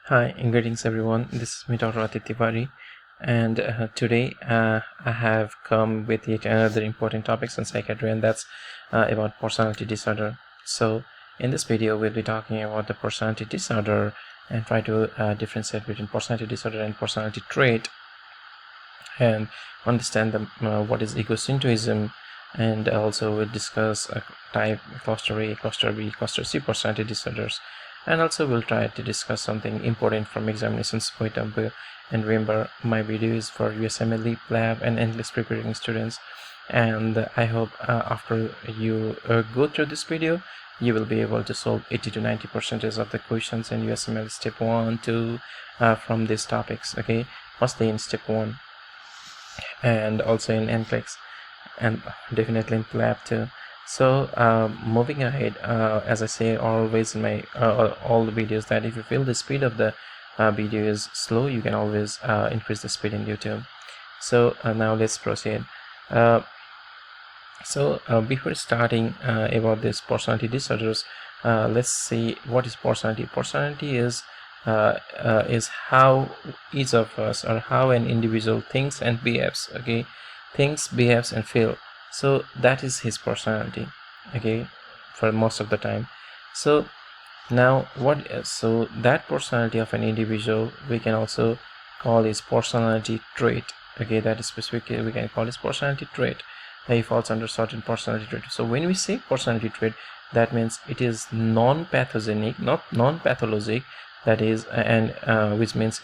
Hi and greetings everyone. This is me, Dr. Atit Tiwari, and today I have come with yet another important topic in psychiatry, and that's about personality disorder. So in this video we'll be talking about the personality disorder and try to differentiate between personality disorder and personality trait, and understand what is egocentricism, and also we'll discuss type cluster A, cluster B, cluster C personality disorders, and also we'll try to discuss something important from examinations point of view. And remember, my video is for USMLE, PLAB and NCLEX preparing students, and I hope after you go through this video you will be able to solve 80 to 90% of the questions in USMLE step 1, 2 from these topics, okay, mostly in step 1 and also in NCLEX and definitely in PLAB too. So moving ahead, as I say always in my all the videos, that if you feel the speed of the video is slow, you can always increase the speed in YouTube. So now let's proceed. Before starting about this personality disorders, let's see what is personality. Personality is how each of us, or how an individual thinks and behaves, okay, thinks, behaves and feel. So that is his personality, okay, for most of the time. So now so that personality of an individual we can also call his personality trait, okay, that is specifically we can call his personality trait. He falls under certain personality trait. So when we say personality trait, that means it is non-pathogenic, not non-pathologic, that is, and which means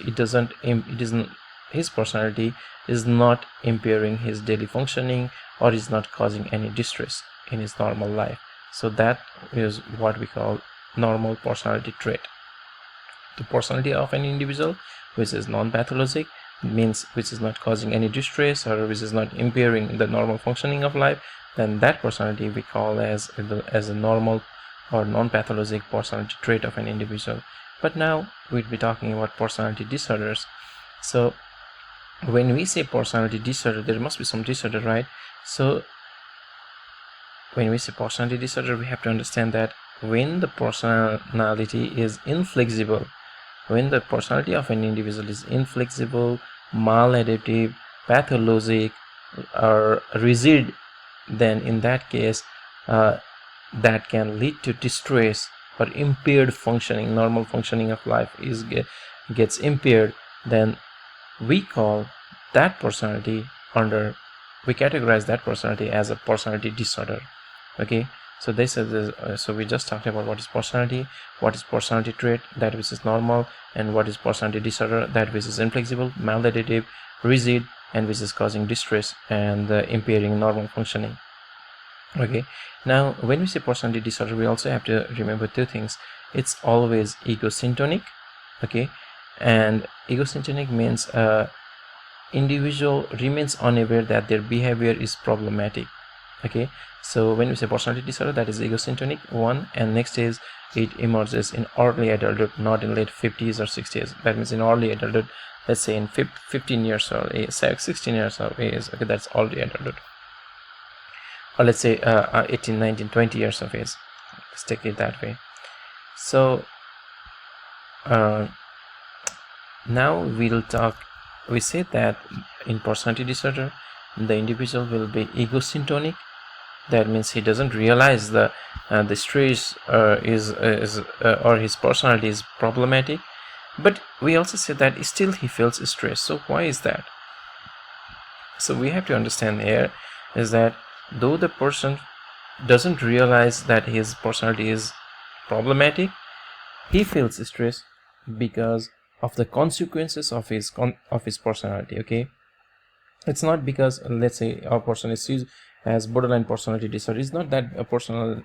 his personality is not impairing his daily functioning or is not causing any distress in his normal life. So that is what we call normal personality trait. The personality of an individual which is non-pathologic means which is not causing any distress or which is not impairing the normal functioning of life, then that personality we call as a normal or non-pathologic personality trait of an individual. But now we'll be talking about personality disorders. So when we say personality disorder, there must be some disorder, right? So when we say personality disorder, we have to understand that when the personality is inflexible, when the personality of an individual is inflexible, maladaptive, pathologic or rigid, then in that case that can lead to distress or impaired functioning, normal functioning of life gets impaired, then we call that personality we categorize that personality as a personality disorder, okay. So this is so we just talked about what is personality, what is personality trait, that which is normal, and what is personality disorder, that which is inflexible, maladaptive, rigid, and which is causing distress and impairing normal functioning, okay. Now when we say personality disorder, we also have to remember two things. It's always egocentric, okay, and egocentric means individual remains unaware that their behavior is problematic, okay. So when we say personality disorder, that is egocentric one, and next is it emerges in early adulthood, not in late 50s or 60s. That means in early adulthood, let's say in 15 years or 16 years of age, okay, that's early adulthood. Or let's say 18, 19, 20 years of age, let's take it that way. So now we say that in personality disorder the individual will be egocentric. That means he doesn't realize the stress or his personality is problematic, but we also say that still he feels stress. So why is that? So we have to understand here is that though the person doesn't realize that his personality is problematic, he feels stress because of the consequences of his personality, okay. It's not because, let's say, a person has borderline personality disorder. It's not that a person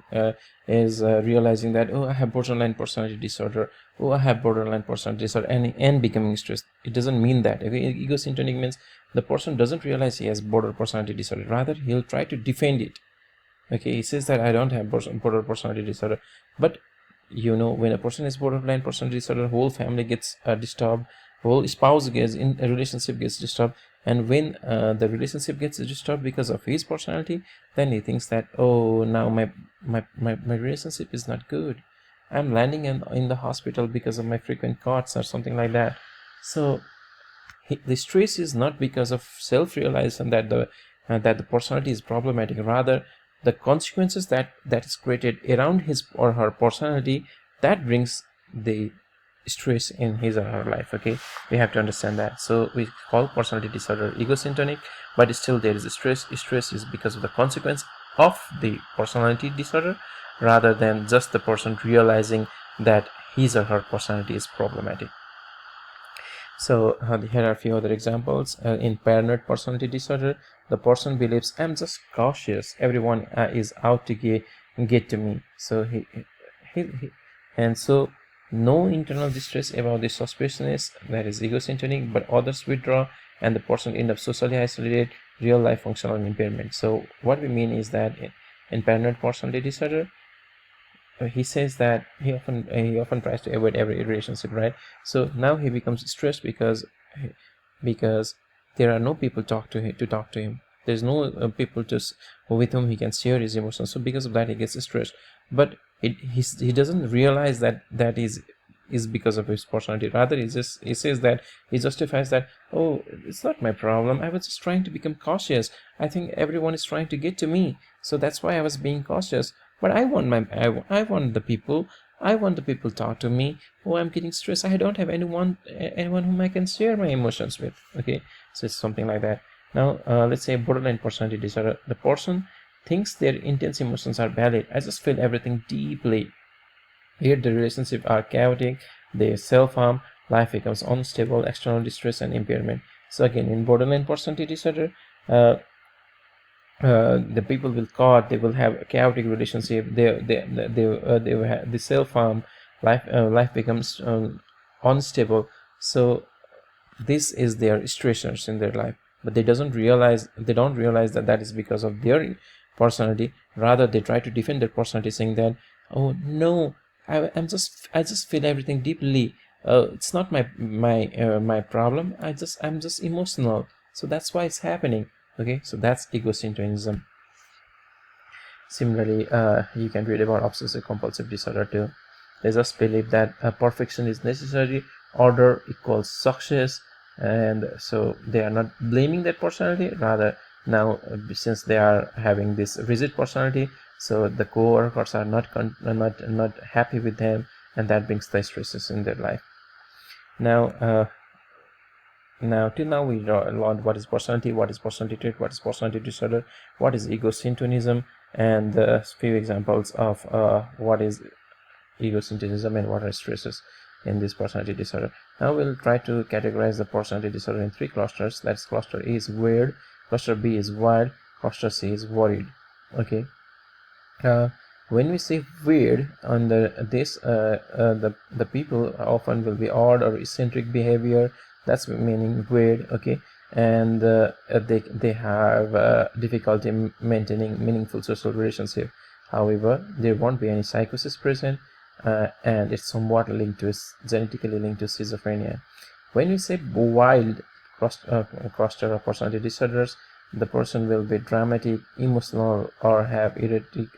is realizing that, oh, I have borderline personality disorder, oh, I have borderline personality disorder, and becoming stressed. It doesn't mean that, okay. Egocentric means the person doesn't realize he has border personality disorder, rather he'll try to defend it, okay. He says that I don't have border personality disorder, but you know, when a person has borderline personality disorder, whole family gets disturbed, whole spouse gets in a relationship gets disturbed, and when the relationship gets disturbed because of his personality, then he thinks that, oh, now my relationship is not good, I'm landing in the hospital because of my frequent cuts or something like that. So the stress is not because of self-realization that the personality is problematic. Rather, the consequences that is created around his or her personality, that brings the stress in his or her life. Okay, we have to understand that. So we call personality disorder egocentric, but still there is stress. Stress is because of the consequence of the personality disorder, rather than just the person realizing that his or her personality is problematic. So here are a few other examples. In paranoid personality disorder, the person believes, I'm just cautious, everyone is out to get to me. So he and so no internal distress about the suspiciousness, that is egocentric, but others withdraw and the person ends up socially isolated, real life functional impairment. So what we mean is that in paranoid personality disorder, he says that he often tries to avoid every relationship, right? So now he becomes stressed because there are no people to talk to him. There's no people with whom he can share his emotions. So because of that, he gets stressed. But he doesn't realize that is because of his personality. Rather, he says that he justifies that, oh, it's not my problem, I was just trying to become cautious. I think everyone is trying to get to me, so that's why I was being cautious. But I want the people to talk to me. Oh, I'm getting stressed, I don't have anyone whom I can share my emotions with. Okay, so it's something like that. Now let's say borderline personality disorder. The person thinks their intense emotions are valid. I just feel everything deeply. Here the relationships are chaotic, they self-harm, life becomes unstable, external distress and impairment. So again, in borderline personality disorder, the people will cut, they will have a chaotic relationship, they will have the self-harm, life becomes unstable. So this is their stressors in their life, but they don't realize that is because of their personality. Rather, they try to defend their personality, saying that, oh no, I just feel everything deeply, it's not my problem, I'm just emotional, so that's why it's happening. Okay, so that's egocentrism. Similarly, you can read about obsessive compulsive disorder too. They just believe that perfection is necessary, order equals success, and so they are not blaming that personality. Rather, now since they are having this rigid personality, so the co-workers are not happy with them, and that brings the stresses in their life. Now till now we learned what is personality, what is personality trait, what is personality disorder, what is egocentrism, and a few examples of what is egocentrism and what are stresses in this personality disorder. Now we'll try to categorize the personality disorder in three clusters. That's cluster A is weird, cluster B is wild, cluster C is worried. Okay. When we say weird, on the people often will be odd or eccentric behavior. That's meaning weird. Okay, and they have difficulty maintaining meaningful social relationship. However, there won't be any psychosis present, and it's somewhat genetically linked to schizophrenia. When we say wild cluster of personality disorders, the person will be dramatic, emotional, or have erratic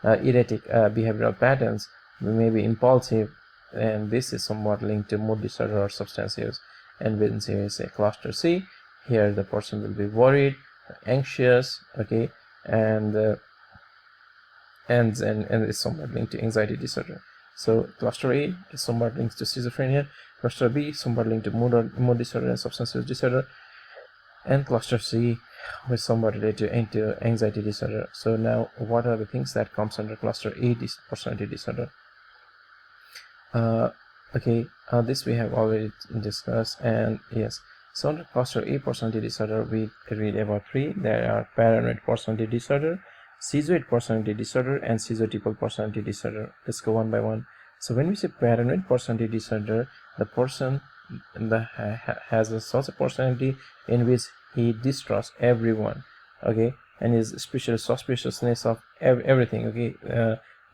behavioral patterns, may be impulsive, and this is somewhat linked to mood disorder or substance use. And when we say cluster C, here the person will be worried, anxious, okay, and is somewhat linked to anxiety disorder. So cluster A is somewhat linked to schizophrenia, cluster B somewhat linked to mood disorder and substance use disorder, and cluster C was somewhat related to anxiety disorder. So now, what are the things that comes under cluster A personality disorder? This we have already discussed, and yes. So under cluster A personality disorder, we read about three. There are paranoid personality disorder, schizoid personality disorder, and schizotypal personality disorder. Let's go one by one. So when we say paranoid personality disorder, the person has such a personality in which he distrusts everyone, okay, and is especially suspiciousness of everything. Okay,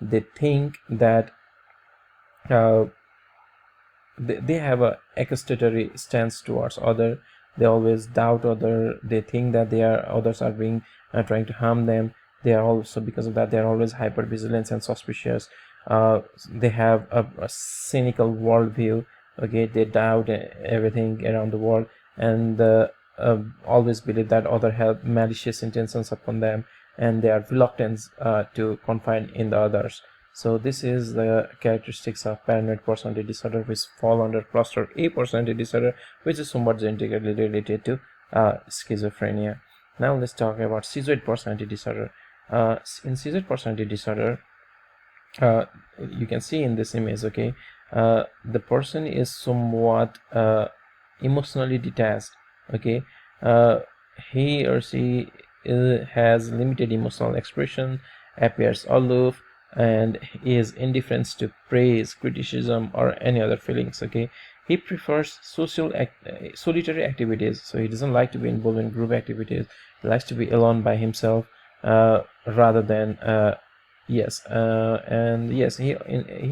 they think that they have a accusatory stance towards other. They always doubt other. They think that others are being trying to harm them. They are also, because of that, they are always hyper vigilant and suspicious they have a cynical worldview. Okay, they doubt everything around the world, and always believe that other have malicious intentions upon them, and they are reluctant to confide in the others. So this is the characteristics of paranoid personality disorder, which fall under cluster A personality disorder, which is somewhat genetically related to schizophrenia. Now let's talk about schizoid personality disorder. In schizoid personality disorder, you can see in this image, okay, the person is somewhat emotionally detached. Okay, he or she has limited emotional expression, appears aloof, and is indifferent to praise, criticism, or any other feelings. Okay, he prefers solitary activities, so he doesn't like to be involved in group activities. He likes to be alone by himself, rather than and yes, he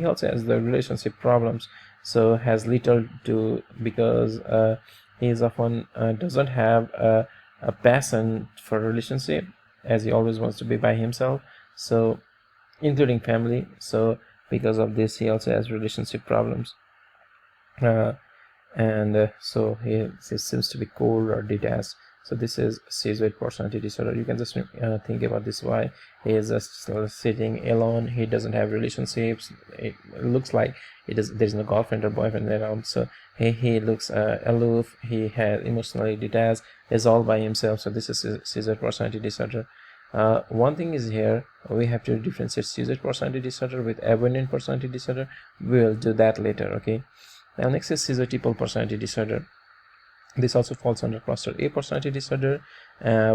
also has the relationship problems, so has little to, because he is often doesn't have a passion for relationship, as he always wants to be by himself, so including family. So because of this, he also has relationship problems, so he seems to be cold or detached. So this is schizoid personality disorder. You can just think about this, why he is just sitting alone, he doesn't have relationships, it looks like there's no girlfriend or boyfriend around, so he looks aloof, he has emotionally detached, is all by himself. So this is schizoid personality disorder. One thing is here, we have to differentiate schizoid personality disorder with avoidant personality disorder. We will do that later. Okay, now next is schizotypal personality disorder. This also falls under cluster A personality disorder,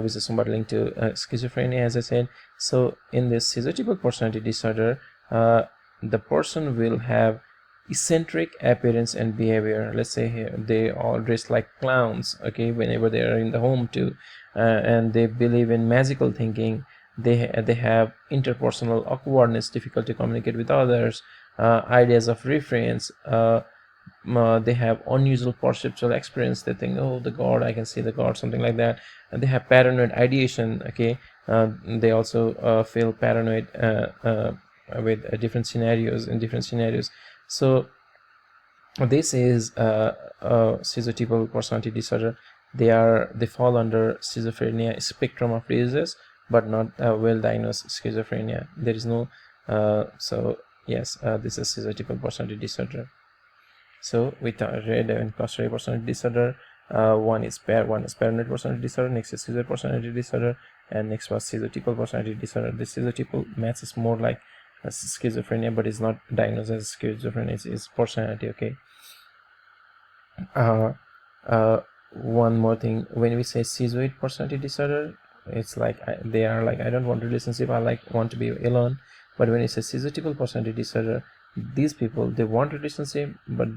which is somewhat linked to schizophrenia, as I said. So in this schizotypal personality disorder, the person will have eccentric appearance and behavior. Let's say here they all dress like clowns, okay, whenever they are in the home too, and they believe in magical thinking. They have interpersonal awkwardness, difficult to communicate with others, ideas of reference. They have unusual perceptual experience. They think, oh, the god, I can see the god, something like that. And they have paranoid ideation. Okay, they also feel paranoid with different scenarios. So this is schizotypal personality disorder. They fall under schizophrenia spectrum of diseases, but not well diagnosed schizophrenia. There is no so yes, this is schizotypal personality disorder. So we read in cluster A personality disorder, one is paranoid personality disorder, next is schizoid personality disorder, and next was schizotypal personality disorder. The schizotypal matches more like schizophrenia, but is not diagnosed as schizophrenia. It's personality. Okay. One more thing, when we say schizoid personality disorder, it's like they are like, I don't want a relationship, I want to be alone. But when it's a schizotypal personality disorder, these people, they want a relationship, but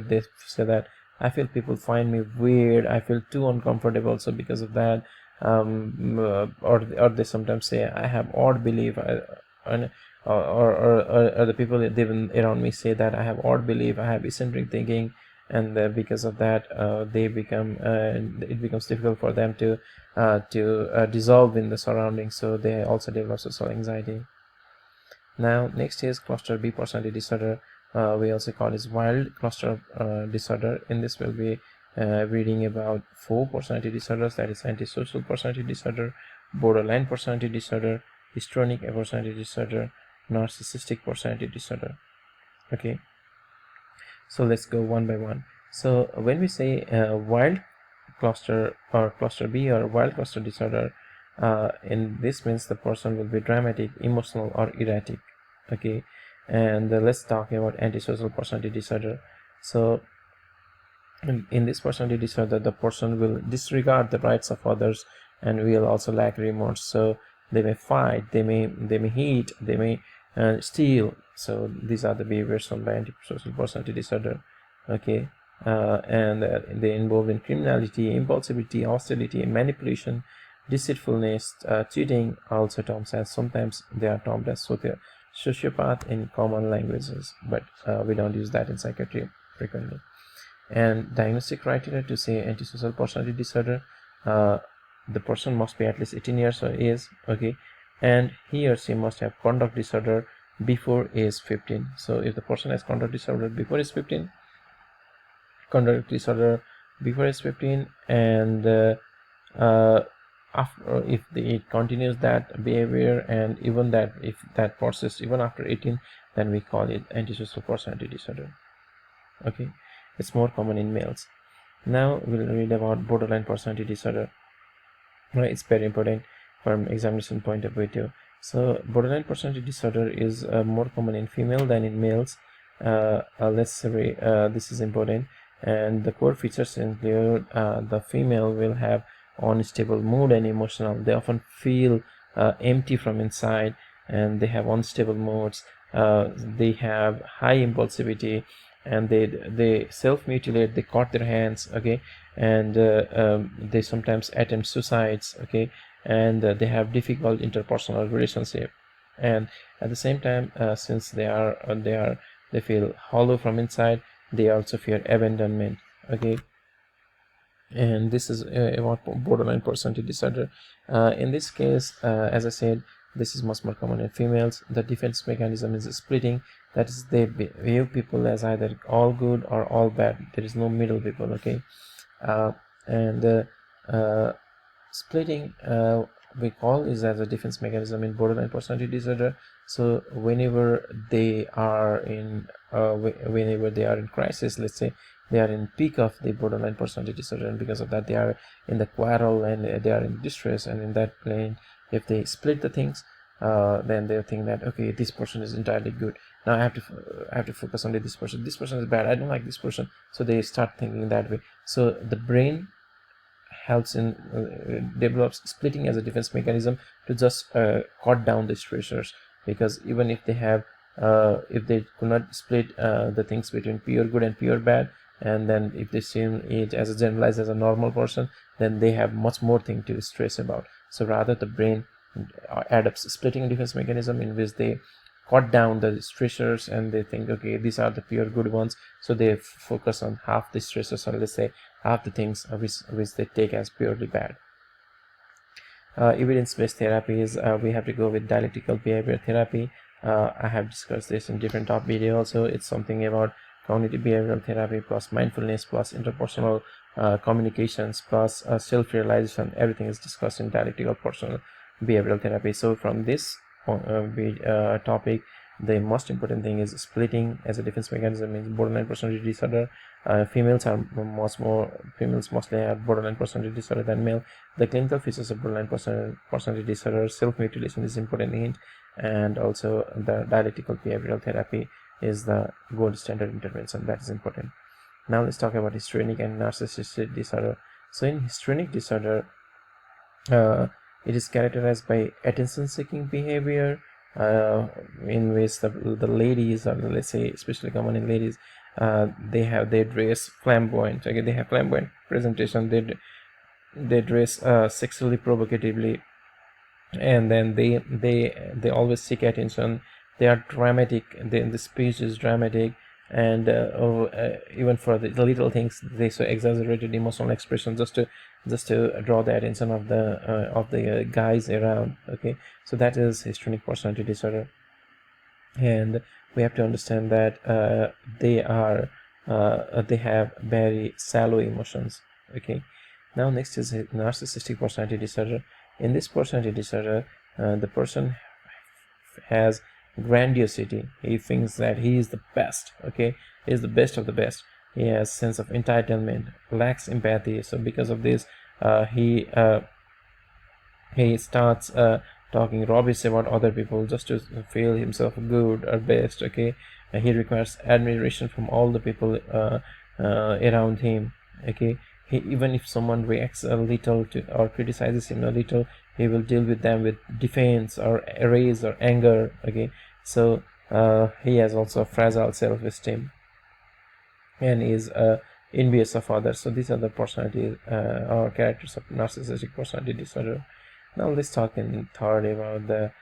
they say that I feel people find me weird, I feel too uncomfortable, so because of that, or they sometimes say I have odd belief, or the people even around me say that I have odd belief, I have eccentric thinking, and because of that, it becomes difficult for them to dissolve in the surroundings, so they also develop social anxiety. Now next is cluster B personality disorder. We also call it wild cluster disorder. In this we'll be reading about 4 personality disorders, that is antisocial personality disorder, borderline personality disorder, histrionic personality disorder, narcissistic personality disorder. Okay, so let's go one by one. So when we say wild cluster or cluster B or wild cluster disorder, in this means the person will be dramatic, emotional, or erratic. Okay, and let's talk about antisocial personality disorder. So in this personality disorder, the person will disregard the rights of others and will also lack remorse. So they may fight, they may hate, they may steal. So these are the behaviors of the antisocial personality disorder. Okay, and they involve in criminality, impulsivity, hostility, manipulation, deceitfulness, cheating, also terms as, sometimes they are termed as sociopath in common languages, but we don't use that in psychiatry frequently. And diagnostic criteria to say antisocial personality disorder, the person must be at least 18 years of age, okay, and he or she must have conduct disorder, before age 15. So if the person has conduct disorder before age 15, conduct disorder before age 15, and after, if it continues that behavior, and even that if that persists even after 18, then we call it antisocial personality disorder. Okay, it's more common in males. Now we'll read about borderline personality disorder. It's very important from examination point of view too. So borderline personality disorder is more common in female than in males. Let's say this is important, and the core features include the female will have unstable mood and emotional. They often feel empty from inside, and they have unstable moods. They have high impulsivity, and they self-mutilate, they cut their hands, okay, and they sometimes attempt suicides, okay, and they have difficult interpersonal relationship, and at the same time, since they feel hollow from inside, they also fear abandonment, okay. And this is about borderline personality disorder. In this case, as I said, this is much more common in females. The defense mechanism is splitting. That is, they view people as either all good or all bad. There is no middle people, okay. And splitting we call is as a defense mechanism in borderline personality disorder. So whenever they are in crisis, let's say they are in peak of the borderline personality disorder, and because of that they are in the quarrel and they are in distress, and in that plane, if they split the things, then they think that, okay, this person is entirely good, now I have to focus on this person. This person is bad, I don't like this person. So they start thinking that way. So the brain helps in develops splitting as a defense mechanism to just cut down the stressors, because even if they have if they could not split the things between pure good and pure bad, and then if they see it as a generalized as a normal person, then they have much more thing to stress about. So rather the brain adopts splitting defense mechanism in which they cut down the stressors, and they think, okay, these are the pure good ones, so they focus on half the stressors, or let's say half the things which they take as purely bad. Evidence-based therapies, we have to go with dialectical behavior therapy. I have discussed this in different top video also. It's something about cognitive behavioral therapy plus mindfulness plus interpersonal communications plus self-realization. Everything is discussed in dialectical personal behavioral therapy. So from this topic, the most important thing is splitting as a defense mechanism in borderline personality disorder. Females mostly have borderline personality disorder than male. The clinical features of borderline personality disorder: self-mutilation is important hint, and also the dialectical behavioral therapy is the gold standard intervention. That is important. Now let's talk about histrionic and narcissistic disorder. So in histrionic disorder, it is characterized by attention-seeking behavior, in which the ladies, or let's say especially common in ladies, they dress flamboyant. Okay, they have flamboyant presentation. They dress sexually provocatively, and then they always seek attention. They are dramatic. The speech is dramatic, and even for the little things, they so exaggerated emotional expression just to draw the attention of the guys around. Okay, so that is histrionic personality disorder, and we have to understand that they have very shallow emotions. Okay, now next is narcissistic personality disorder. In this personality disorder, the person has grandiosity. He thinks that he is the best. Okay, he is the best of the best. He has sense of entitlement, lacks empathy. So because of this, he starts talking rubbish about other people just to feel himself good or best. Okay, he requires admiration from all the people around him. Okay, even if someone reacts a little to or criticizes him a little, he will deal with them with defense or rage or anger. Okay, so he has also fragile self-esteem and is envious of others. So these are the personality or characters of narcissistic personality disorder. Now let's talk in third about the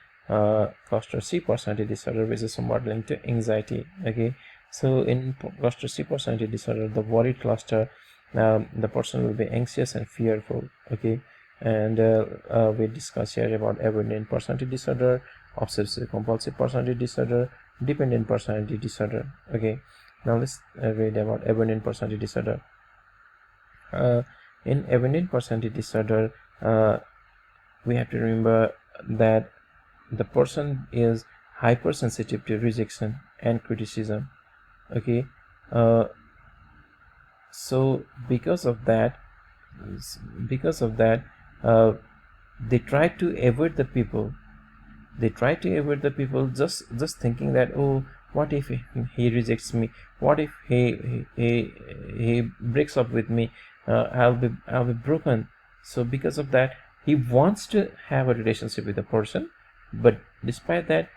cluster C personality disorder, which is somewhat linked to anxiety. Okay, so in cluster C personality disorder, the worried cluster, the person will be anxious and fearful. Okay, and we discuss here about avoidant personality disorder, obsessive compulsive personality disorder, dependent personality disorder. Okay, now let's read about abandoned personality disorder. In abandoned personality disorder, we have to remember that the person is hypersensitive to rejection and criticism. Okay, so because of that, uh, they try to avoid the people. Just thinking that, oh, what if he rejects me, what if he breaks up with me, I'll be broken. So because of that, he wants to have a relationship with a person, but despite that,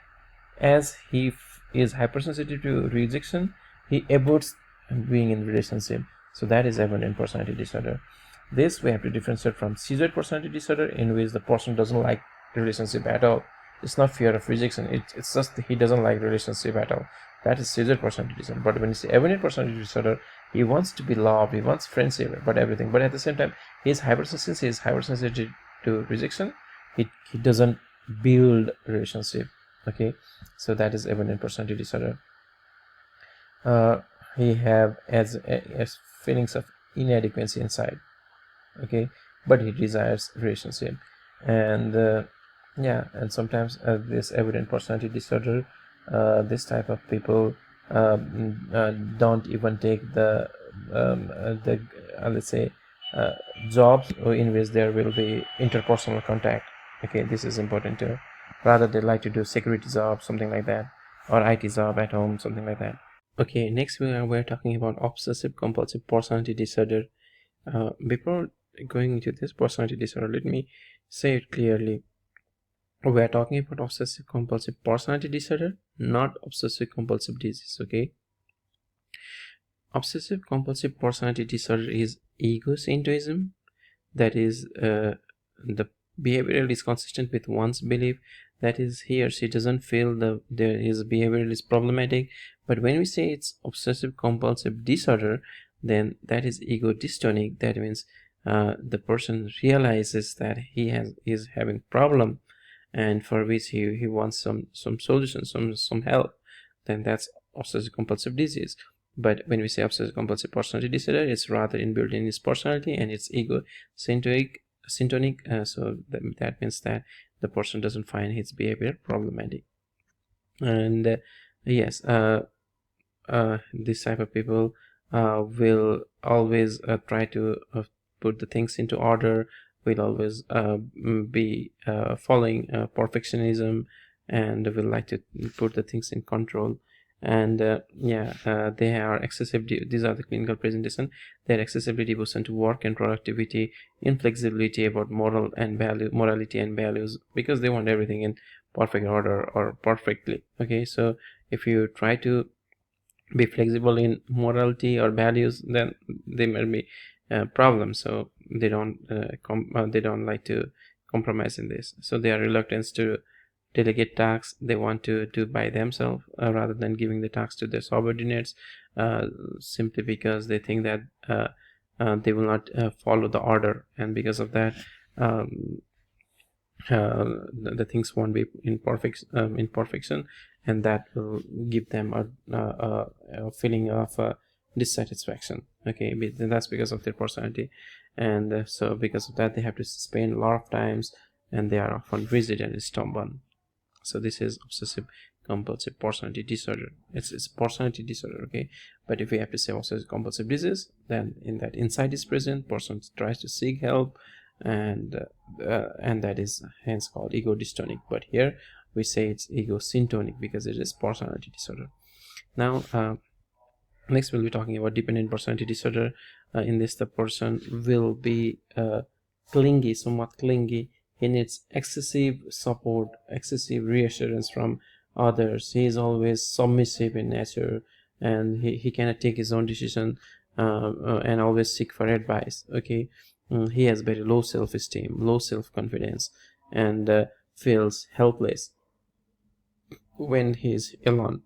as he is hypersensitive to rejection, he avoids being in relationship. So that is abandoned personality disorder. This we have to differentiate from schizoid personality disorder, in which the person doesn't like relationship at all. It's not fear of rejection, it's just he doesn't like relationship at all. That is schizoid personality disorder. But when you say abandoned personality disorder, he wants to be loved, he wants friendship, but everything, but at the same time he is hypersensitive to rejection. He doesn't build relationship. Okay, so that is abandoned personality disorder. He have as feelings of inadequacy inside. Okay, but he desires relationship. And yeah, and sometimes this evident personality disorder, this type of people don't even take the let's say jobs in which there will be interpersonal contact. Okay, this is important too. Rather they like to do security job, something like that, or IT job at home, something like that. Okay, next we're talking about obsessive compulsive personality disorder. Before going into this personality disorder, let me say it clearly. We are talking about obsessive compulsive personality disorder, not obsessive compulsive disease. Okay, obsessive compulsive personality disorder is egocentrism, that is the behavioral is consistent with one's belief, that is he or she doesn't feel his behavior is problematic. But when we say it's obsessive compulsive disorder, then that is ego dystonic. That means the person realizes that he is having problem, and for which he wants some solution, some help. Then that's obsessive compulsive disease. But when we say obsessive compulsive personality disorder, it's rather inbuilt in his personality, and it's ego syntonic. So that means that the person doesn't find his behavior problematic. And yes, this type of people will always try to put the things into order, will always be following perfectionism, and will like to put the things in control. And they are excessive. These are the clinical presentation. They are excessively devotion to work and productivity, inflexibility about morality and values, because they want everything in perfect order or perfectly. Okay, so if you try to be flexible in morality or values, then there may be problems. So they don't like to compromise in this. So they are reluctant to delegate tasks. They want to do by themselves rather than giving the tasks to their subordinates, simply because they think that they will not follow the order, and because of that the things won't be in perfection, and that will give them a feeling of dissatisfaction. Okay, that's because of their personality. And so because of that, they have to spend a lot of times, and they are often rigid and stubborn. So this is obsessive compulsive personality disorder. It's personality disorder. Okay, but if we have to say obsessive compulsive disease, then in that insight is present, person tries to seek help, and that is hence called ego dystonic. But here we say it's ego syntonic because it is personality disorder. Now next we'll be talking about dependent personality disorder. In this, the person will be clingy, somewhat clingy. He needs excessive support, excessive reassurance from others. He is always submissive in nature, and he cannot take his own decision, and always seek for advice. Okay, he has very low self-esteem, low self-confidence, and feels helpless when he is alone.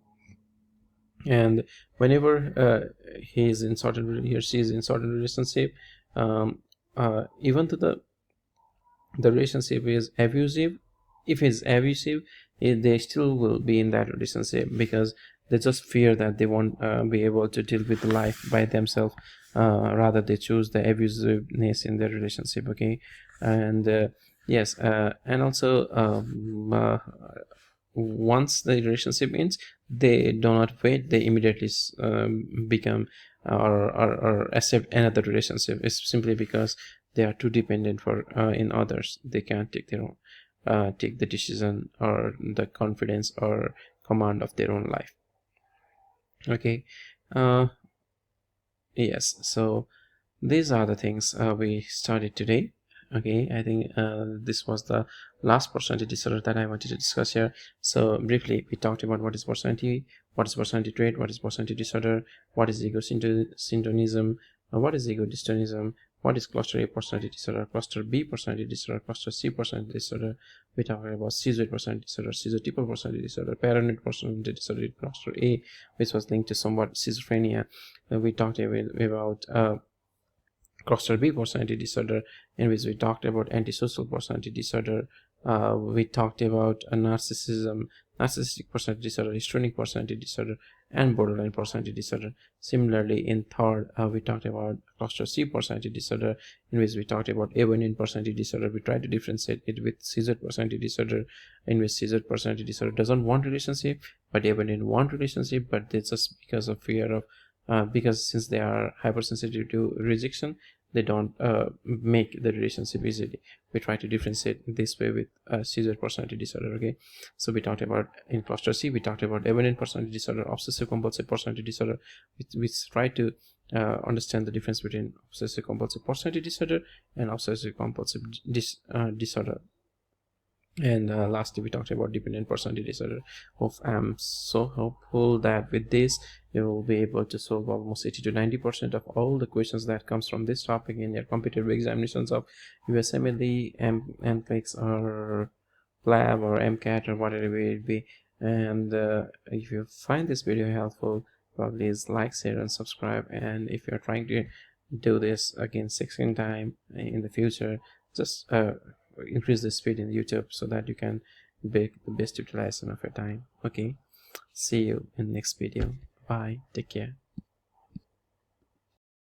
And whenever he or she is in certain relationship, even though the relationship is abusive, if it's abusive, they still will be in that relationship because they just fear that they won't be able to deal with life by themselves. Rather they choose the abusiveness in their relationship. Okay. And yes, and also once the relationship ends, they do not wait, they immediately become or accept another relationship. It's simply because they are too dependent for in others. They can't take their own take the decision or the confidence or command of their own life. Okay. Yes, so these are the things we studied today. Okay, I think this was the last personality disorder that I wanted to discuss here. So briefly, we talked about what is personality trait, what is personality disorder, what is ego synchronism, what is ego dystonism, what is cluster A personality disorder, cluster B personality disorder, cluster C personality disorder. We talked about schizoid personality disorder, schizotypal personality disorder, paranoid personality disorder, cluster A, which was linked to somewhat schizophrenia. We talked about cluster B personality disorder, in which we talked about antisocial personality disorder. We talked about narcissistic personality disorder, histrionic personality disorder, and borderline personality disorder. Similarly, in third, we talked about cluster C personality disorder, in which we talked about abandoned personality disorder. We tried to differentiate it with schizoid personality disorder, in which schizoid personality disorder doesn't want relationship, but abandoned want relationship, but it's just because of fear of because since they are hypersensitive to rejection, they don't make the relationship easily. We try to differentiate this way with schizoid personality disorder. Okay, so we talked about in cluster C, we talked about abandoned personality disorder, obsessive compulsive personality disorder. We try to understand the difference between obsessive compulsive personality disorder and obsessive compulsive disorder. And lastly, we talked about dependent personality disorder. I'm so hopeful that with this you will be able to solve almost 80 to 90% of all the questions that comes from this topic in your competitive examinations of USMLE, NCLEX or PLAB or MCAT or whatever it be. And if you find this video helpful, please like, share and subscribe. And if you're trying to do this again 16 time in the future, just increase the speed in YouTube so that you can make the best utilization of your time. Okay, see you in the next video. Bye, take care.